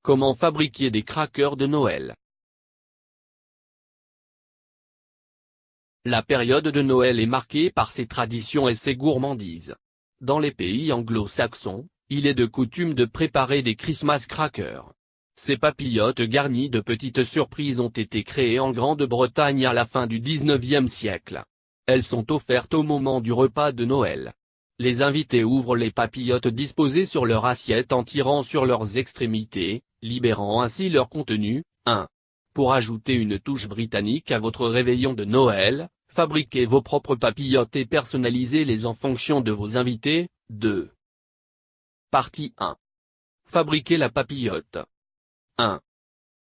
Comment fabriquer des crackers de Noël? La période de Noël est marquée par ses traditions et ses gourmandises. Dans les pays anglo-saxons, il est de coutume de préparer des Christmas crackers. Ces papillotes garnies de petites surprises ont été créées en Grande-Bretagne à la fin du XIXe siècle. Elles sont offertes au moment du repas de Noël. Les invités ouvrent les papillotes disposées sur leur assiette en tirant sur leurs extrémités, libérant ainsi leur contenu. 1. Pour ajouter une touche britannique à votre réveillon de Noël, fabriquez vos propres papillotes et personnalisez-les en fonction de vos invités. 2. Partie 1. Fabriquez la papillote. 1.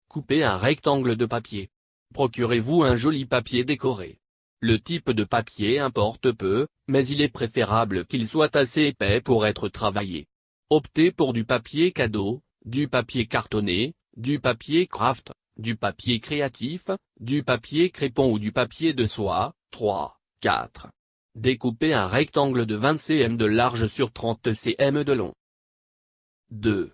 Coupez un rectangle de papier. Procurez-vous un joli papier décoré. Le type de papier importe peu, mais il est préférable qu'il soit assez épais pour être travaillé. Optez pour du papier cadeau, du papier cartonné, du papier craft, du papier créatif, du papier crépon ou du papier de soie. 3, 4. Découpez un rectangle de 20 cm de large sur 30 cm de long. 2.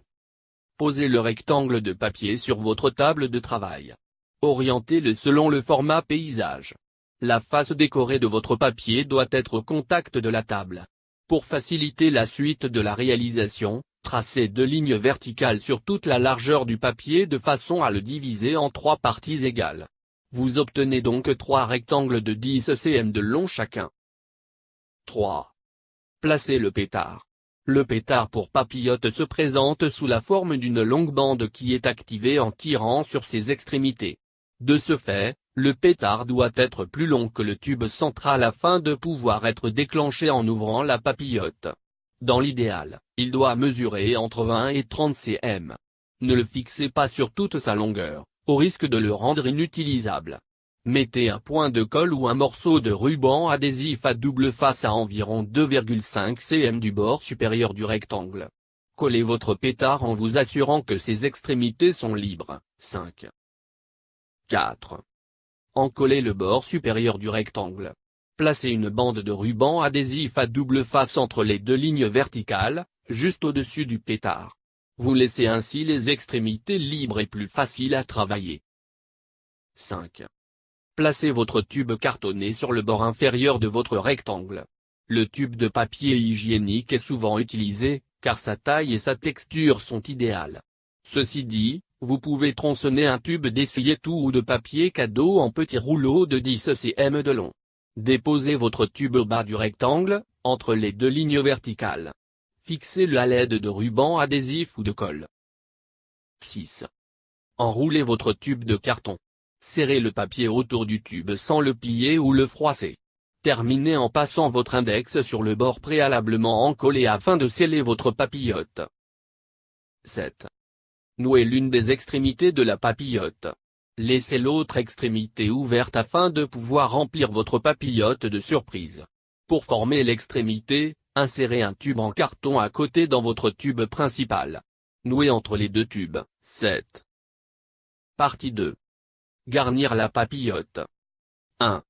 Posez le rectangle de papier sur votre table de travail. Orientez-le selon le format paysage. La face décorée de votre papier doit être au contact de la table. Pour faciliter la suite de la réalisation, tracez 2 lignes verticales sur toute la largeur du papier de façon à le diviser en 3 parties égales. Vous obtenez donc 3 rectangles de 10 cm de long chacun. 3. Placez le pétard. Le pétard pour papillote se présente sous la forme d'une longue bande qui est activée en tirant sur ses extrémités. De ce fait, le pétard doit être plus long que le tube central afin de pouvoir être déclenché en ouvrant la papillote. Dans l'idéal, il doit mesurer entre 20 et 30 cm. Ne le fixez pas sur toute sa longueur, au risque de le rendre inutilisable. Mettez un point de colle ou un morceau de ruban adhésif à double face à environ 2,5 cm du bord supérieur du rectangle. Collez votre pétard en vous assurant que ses extrémités sont libres. 5. 4. Encollez le bord supérieur du rectangle. Placez une bande de ruban adhésif à double face entre les 2 lignes verticales, juste au-dessus du pétard. Vous laissez ainsi les extrémités libres et plus faciles à travailler. 5. Placez votre tube cartonné sur le bord inférieur de votre rectangle. Le tube de papier hygiénique est souvent utilisé, car sa taille et sa texture sont idéales. Ceci dit, vous pouvez tronçonner un tube d'essuie-tout ou de papier cadeau en petits rouleaux de 10 cm de long. Déposez votre tube au bas du rectangle, entre les 2 lignes verticales. Fixez-le à l'aide de ruban adhésif ou de colle. 6. Enroulez votre tube de carton. Serrez le papier autour du tube sans le plier ou le froisser. Terminez en passant votre index sur le bord préalablement encollé afin de sceller votre papillote. 7. Nouez l'une des extrémités de la papillote. Laissez l'autre extrémité ouverte afin de pouvoir remplir votre papillote de surprise. Pour former l'extrémité, insérez un tube en carton à côté dans votre tube principal. Nouez entre les 2 tubes. 7. Partie 2. Garnir la papillote. 1.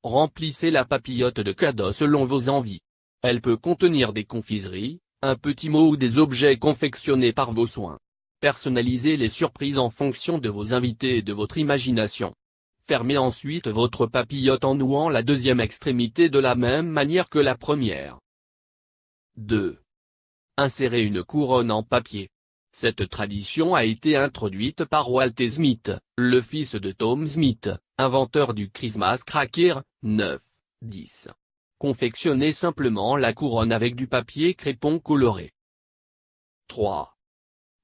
Remplissez la papillote de cadeaux selon vos envies. Elle peut contenir des confiseries, un petit mot ou des objets confectionnés par vos soins. Personnalisez les surprises en fonction de vos invités et de votre imagination. Fermez ensuite votre papillote en nouant la 2e extrémité de la même manière que la première. 2. Insérez une couronne en papier. Cette tradition a été introduite par Walter Smith, le fils de Tom Smith, inventeur du Christmas cracker. 9. 10. Confectionnez simplement la couronne avec du papier crépon coloré. 3.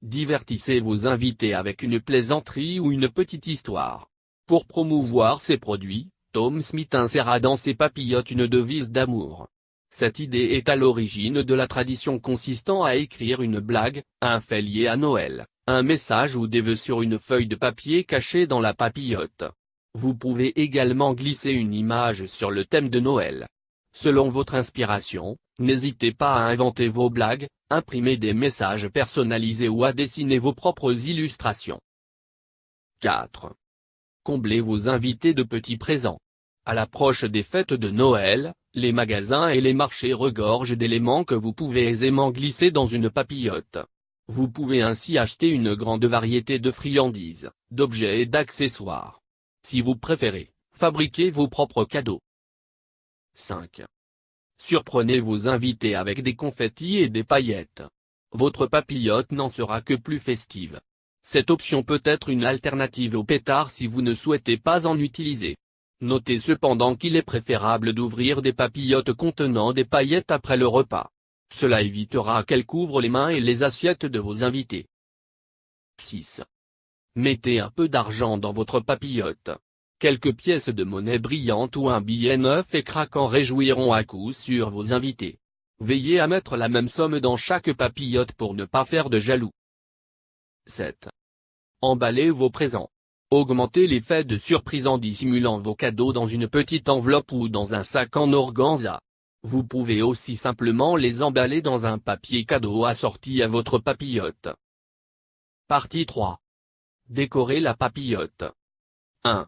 Divertissez vos invités avec une plaisanterie ou une petite histoire. Pour promouvoir ses produits, Tom Smith inséra dans ses papillotes une devise d'amour. Cette idée est à l'origine de la tradition consistant à écrire une blague, un fait lié à Noël, un message ou des vœux sur une feuille de papier cachée dans la papillote. Vous pouvez également glisser une image sur le thème de Noël. Selon votre inspiration, n'hésitez pas à inventer vos blagues, imprimer des messages personnalisés ou à dessiner vos propres illustrations. 4. Comblez vos invités de petits présents. À l'approche des fêtes de Noël, les magasins et les marchés regorgent d'éléments que vous pouvez aisément glisser dans une papillote. Vous pouvez ainsi acheter une grande variété de friandises, d'objets et d'accessoires. Si vous préférez, fabriquez vos propres cadeaux. 5. Surprenez vos invités avec des confettis et des paillettes. Votre papillote n'en sera que plus festive. Cette option peut être une alternative au pétard si vous ne souhaitez pas en utiliser. Notez cependant qu'il est préférable d'ouvrir des papillotes contenant des paillettes après le repas. Cela évitera qu'elles couvrent les mains et les assiettes de vos invités. 6. Mettez un peu d'argent dans votre papillote. Quelques pièces de monnaie brillantes ou un billet neuf et craquant réjouiront à coup sûr vos invités. Veillez à mettre la même somme dans chaque papillote pour ne pas faire de jaloux. 7. Emballez vos présents. Augmentez l'effet de surprise en dissimulant vos cadeaux dans une petite enveloppe ou dans un sac en organza. Vous pouvez aussi simplement les emballer dans un papier cadeau assorti à votre papillote. Partie 3. Décorez la papillote. 1.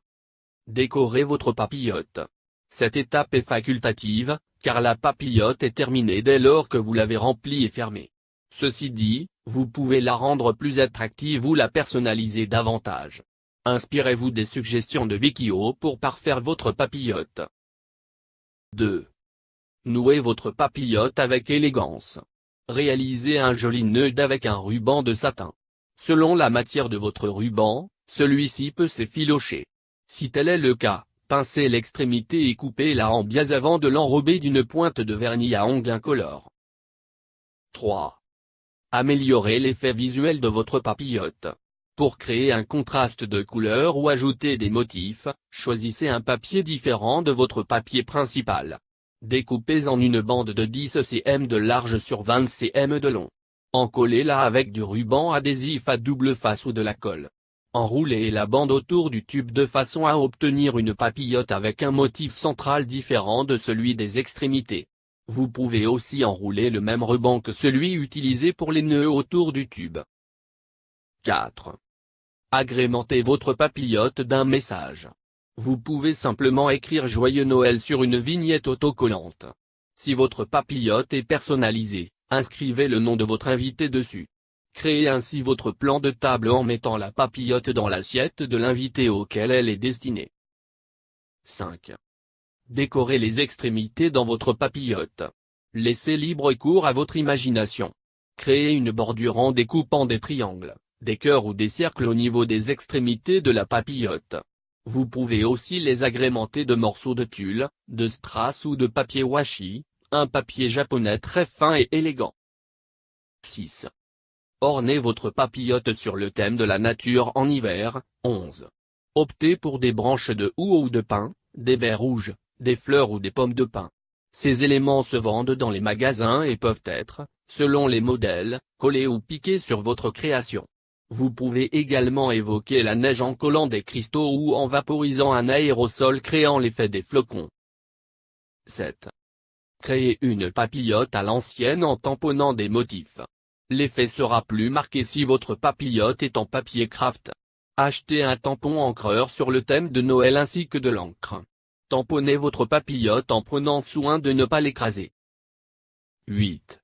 Décorez votre papillote. Cette étape est facultative, car la papillote est terminée dès lors que vous l'avez remplie et fermée. Ceci dit, vous pouvez la rendre plus attractive ou la personnaliser davantage. Inspirez-vous des suggestions de Vikio pour parfaire votre papillote. 2. Nouez votre papillote avec élégance. Réalisez un joli nœud avec un ruban de satin. Selon la matière de votre ruban, celui-ci peut s'effilocher. Si tel est le cas, pincez l'extrémité et coupez-la en biais avant de l'enrober d'une pointe de vernis à ongles incolore. 3. Améliorez l'effet visuel de votre papillote. Pour créer un contraste de couleurs ou ajouter des motifs, choisissez un papier différent de votre papier principal. Découpez en une bande de 10 cm de large sur 20 cm de long. Encollez-la avec du ruban adhésif à double face ou de la colle. Enroulez la bande autour du tube de façon à obtenir une papillote avec un motif central différent de celui des extrémités. Vous pouvez aussi enrouler le même ruban que celui utilisé pour les nœuds autour du tube. 4. Agrémentez votre papillote d'un message. Vous pouvez simplement écrire Joyeux Noël sur une vignette autocollante. Si votre papillote est personnalisée, inscrivez le nom de votre invité dessus. Créez ainsi votre plan de table en mettant la papillote dans l'assiette de l'invité auquel elle est destinée. 5. Décorez les extrémités dans votre papillote. Laissez libre cours à votre imagination. Créez une bordure en découpant des triangles, des cœurs ou des cercles au niveau des extrémités de la papillote. Vous pouvez aussi les agrémenter de morceaux de tulle, de strass ou de papier washi, un papier japonais très fin et élégant. 6. Ornez votre papillote sur le thème de la nature en hiver. 11. Optez pour des branches de houx ou de pin, des baies rouges, des fleurs ou des pommes de pin. Ces éléments se vendent dans les magasins et peuvent être, selon les modèles, collés ou piqués sur votre création. Vous pouvez également évoquer la neige en collant des cristaux ou en vaporisant un aérosol créant l'effet des flocons. 7. Créez une papillote à l'ancienne en tamponnant des motifs. L'effet sera plus marqué si votre papillote est en papier craft. Achetez un tampon encreur sur le thème de Noël ainsi que de l'encre. Tamponnez votre papillote en prenant soin de ne pas l'écraser. 8.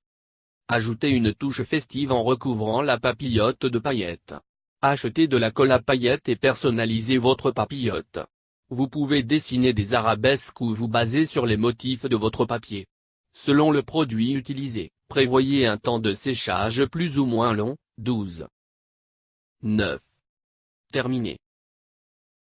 Ajoutez une touche festive en recouvrant la papillote de paillettes. Achetez de la colle à paillettes et personnalisez votre papillote. Vous pouvez dessiner des arabesques ou vous baser sur les motifs de votre papier. Selon le produit utilisé, prévoyez un temps de séchage plus ou moins long. 12. 9. Terminé.